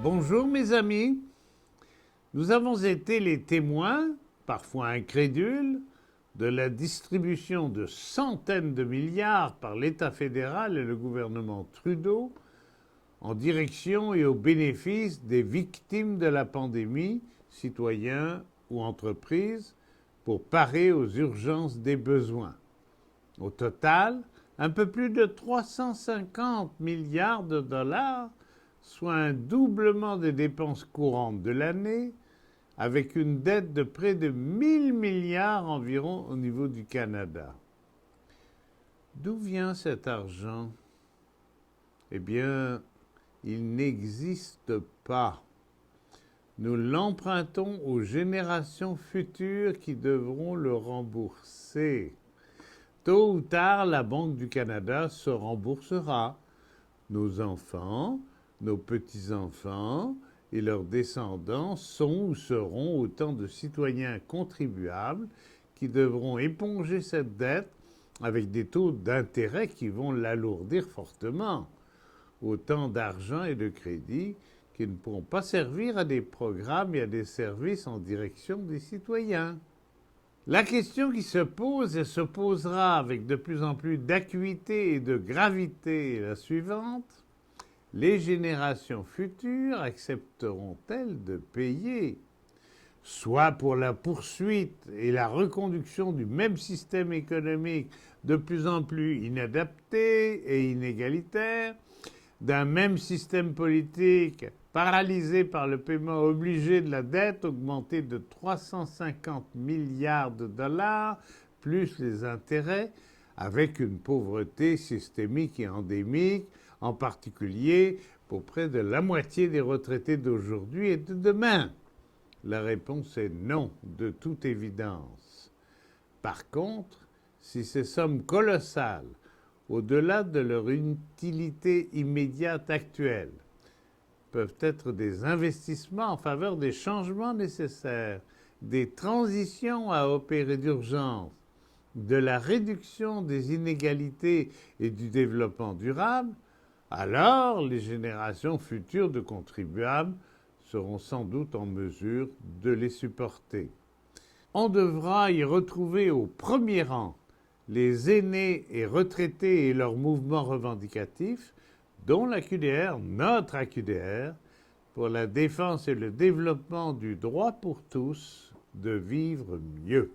Bonjour mes amis, nous avons été les témoins, parfois incrédules, de la distribution de centaines de milliards par l'État fédéral et le gouvernement Trudeau en direction et au bénéfice des victimes de la pandémie, citoyens ou entreprises, pour parer aux urgences des besoins. Au total, un peu plus de 350 milliards de dollars, soit un doublement des dépenses courantes de l'année, avec une dette de près de 1000 milliards environ au niveau du Canada. D'où vient cet argent? Eh bien, il n'existe pas. Nous l'empruntons aux générations futures qui devront le rembourser. Tôt ou tard, la Banque du Canada se remboursera. Nos enfants, nos petits-enfants et leurs descendants sont ou seront autant de citoyens contribuables qui devront éponger cette dette avec des taux d'intérêt qui vont l'alourdir fortement. Autant d'argent et de crédit qui ne pourront pas servir à des programmes et à des services en direction des citoyens. La question qui se pose et se posera avec de plus en plus d'acuité et de gravité est la suivante. Les générations futures accepteront-elles de payer, soit pour la poursuite et la reconduction du même système économique de plus en plus inadapté et inégalitaire, d'un même système politique paralysé par le paiement obligé de la dette augmentée de 350 milliards de dollars, plus les intérêts, avec une pauvreté systémique et endémique, en particulier pour près de la moitié des retraités d'aujourd'hui et de demain? La réponse est non, de toute évidence. Par contre, si ces sommes colossales, au-delà de leur utilité immédiate actuelle, peuvent être des investissements en faveur des changements nécessaires, des transitions à opérer d'urgence, de la réduction des inégalités et du développement durable, alors les générations futures de contribuables seront sans doute en mesure de les supporter. On devra y retrouver au premier rang les aînés et retraités et leurs mouvements revendicatifs, dont l'AQDR, notre AQDR, pour la défense et le développement du droit pour tous de vivre mieux.